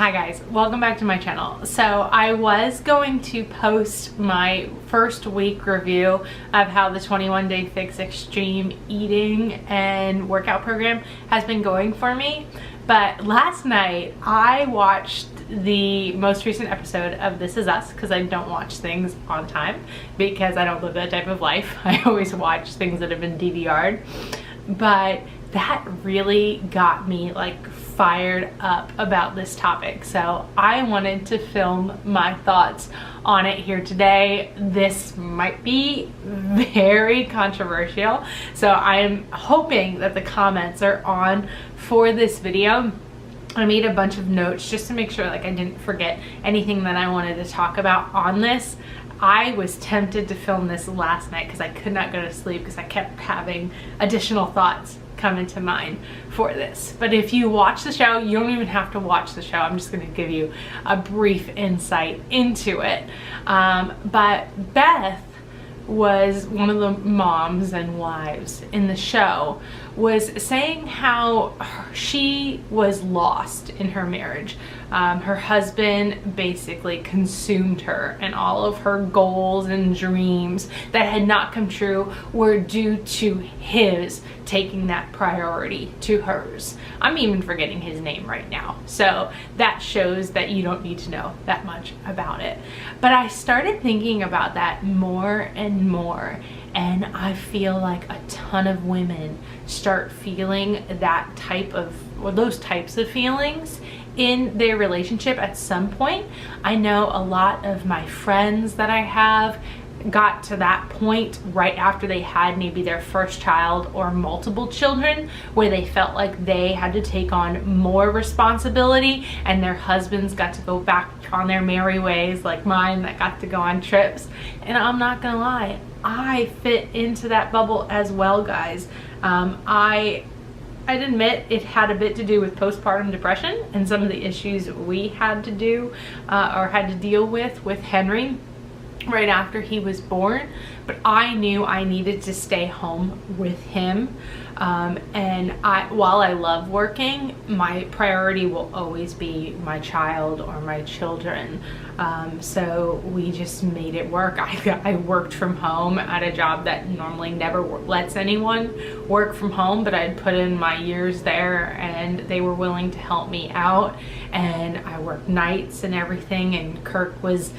Hi guys, welcome back to my channel. So I was going to post my first week review of how the 21 Day Fix Extreme Eating and Workout Program has been going for me. But last night I watched the most recent episode of This Is Us because I don't watch things on time because I don't live that type of life. I always watch things that have been DVR'd. But that really got me like fired up about this topic. So I wanted to film my thoughts on it here today. This might be very controversial, so I'm hoping that the comments are on for this video. I made a bunch of notes just to make sure like I didn't forget anything that I wanted to talk about on this. I was tempted to film this last night because I could not go to sleep because I kept having additional thoughts come into mind for this. But if you watch the show, you don't even have to watch the show. I'm just going to give you a brief insight into it. But Beth was one of the moms and wives in the show, was saying how she was lost in her marriage. Her husband basically consumed her, and all of her goals and dreams that had not come true were due to his taking that priority to hers. I'm even forgetting his name right now. So that shows that you don't need to know that much about it. But I started thinking about that more and more, and I feel like a ton of women start feeling that type of, or those types of feelings in their relationship at some point. I know a lot of my friends that I have got to that point right after they had maybe their first child or multiple children, where they felt like they had to take on more responsibility and their husbands got to go back on their merry ways, like mine that got to go on trips. And I'm not gonna lie, I fit into that bubble as well, guys. I'd admit it had a bit to do with postpartum depression and some of the issues we had to do or had to deal with Henry right after he was born. But I knew I needed to stay home with him, and while I love working, my priority will always be my child or my children. So we just made it work. I worked from home at a job that normally never lets anyone work from home, but I'd put in my years there and they were willing to help me out, and I worked nights and everything, and Kirk was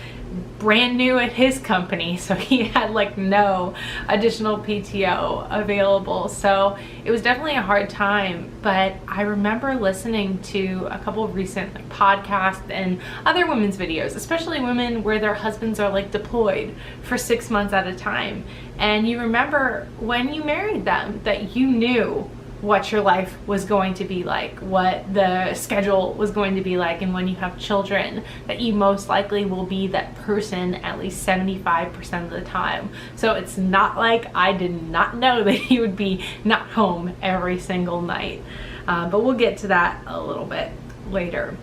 brand new at his company, so he had like no additional PTO available. So it was definitely a hard time. But I remember listening to a couple of recent like podcasts and other women's videos, especially women where their husbands are like deployed for 6 months at a time, and you remember when you married them that you knew what your life was going to be like, what the schedule was going to be like, and when you have children, that you most likely will be that person at least 75% of the time. So it's not like I did not know that he would be not home every single night. But we'll get to that a little bit later.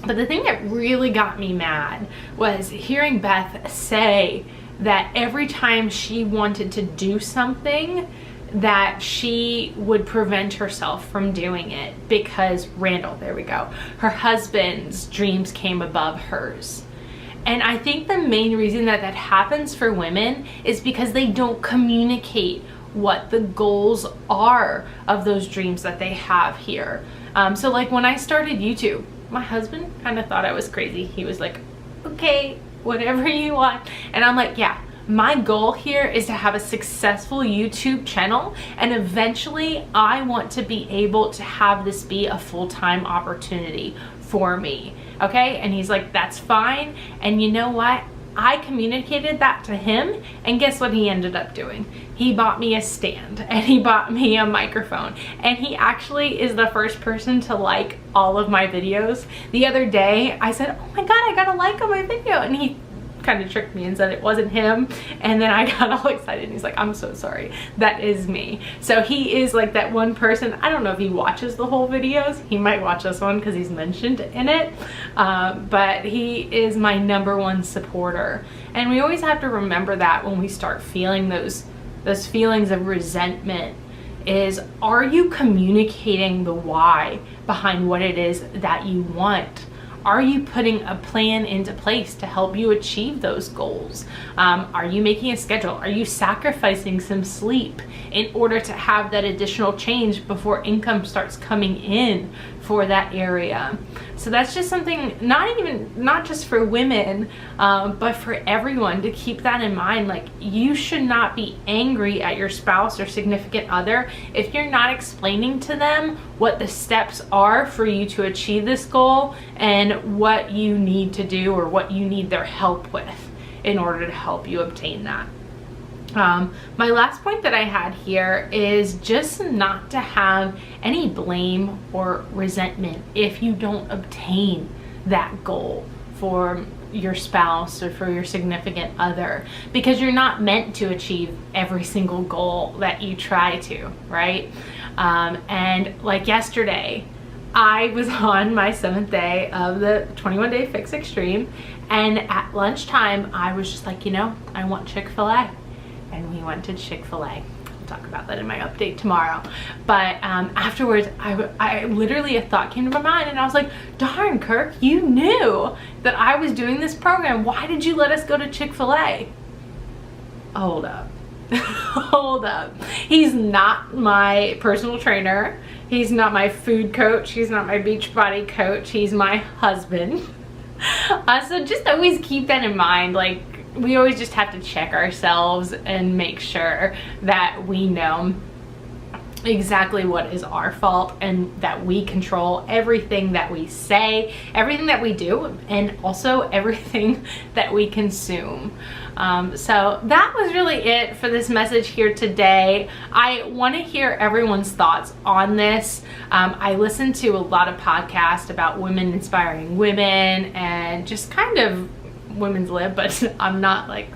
But the thing that really got me mad was hearing Beth say that every time she wanted to do something, that she would prevent herself from doing it because Randall, there we go, her husband's dreams came above hers. And I think the main reason that that happens for women is because they don't communicate what the goals are of those dreams that they have here. So like when I started YouTube, my husband kind of thought I was crazy. He was like, okay, whatever you want. And I'm like, yeah, my goal here is to have a successful YouTube channel, and eventually I want to be able to have this be a full-time opportunity for me, okay? And he's like, that's fine. And you know what? I communicated that to him, and guess what he ended up doing? He bought me a stand and he bought me a microphone, and he actually is the first person to like all of my videos. The other day I said, oh my God, I got a like on my video, and he kind of tricked me and said it wasn't him, and then I got all excited and he's like, I'm so sorry, that is me. So he is like that one person. I don't know if he watches the whole videos. He might watch this one because he's mentioned in it, but he is my #1 supporter. And we always have to remember that when we start feeling those feelings of resentment, is, are you communicating the why behind what it is that you want? Are you putting a plan into place to help you achieve those goals? Are you making a schedule? Are you sacrificing some sleep in order to have that additional change before income starts coming in for that area? So that's just something, not just for women, but for everyone to keep that in mind. Like, you should not be angry at your spouse or significant other if you're not explaining to them what the steps are for you to achieve this goal and what you need to do or what you need their help with in order to help you obtain that. My last point that I had here is just not to have any blame or resentment if you don't obtain that goal for your spouse or for your significant other, because you're not meant to achieve every single goal that you try to, right? And like yesterday, I was on my 7th day of the 21-day fix extreme, and at lunchtime I was just like, I want Chick-fil-A. And we went to Chick-fil-A. I'll talk about that in my update tomorrow. But afterwards, I literally, a thought came to my mind, and I was like, darn, Kirk, you knew that I was doing this program. Why did you let us go to Chick-fil-A? Hold up. Hold up. He's not my personal trainer. He's not my food coach. He's not my Beachbody coach. He's my husband. So just always keep that in mind. Like, we always just have to check ourselves and make sure that we know exactly what is our fault and that we control everything that we say, everything that we do, and also everything that we consume. So that was really it for this message here today. I want to hear everyone's thoughts on this. I listen to a lot of podcasts about women inspiring women and just kind of women's lib, but I'm not like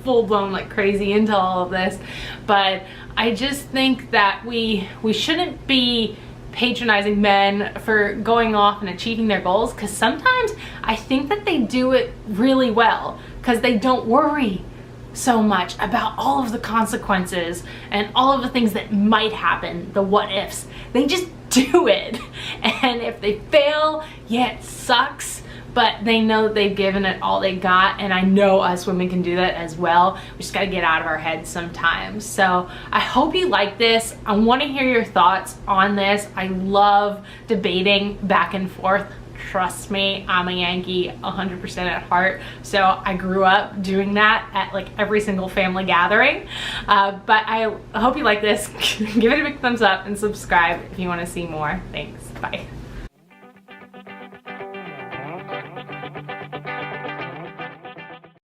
full-blown like crazy into all of this. But I just think that we shouldn't be patronizing men for going off and achieving their goals, because sometimes I think that they do it really well because they don't worry so much about all of the consequences and all of the things that might happen, the what ifs. They just do it, and if they fail, yeah, it sucks, but they know that they've given it all they got. And I know us women can do that as well. We just gotta get out of our heads sometimes. So I hope you like this. I wanna hear your thoughts on this. I love debating back and forth. Trust me, I'm a Yankee 100% at heart. So I grew up doing that at like every single family gathering. But I hope you like this. Give it a big thumbs up and subscribe if you wanna see more. Thanks, bye.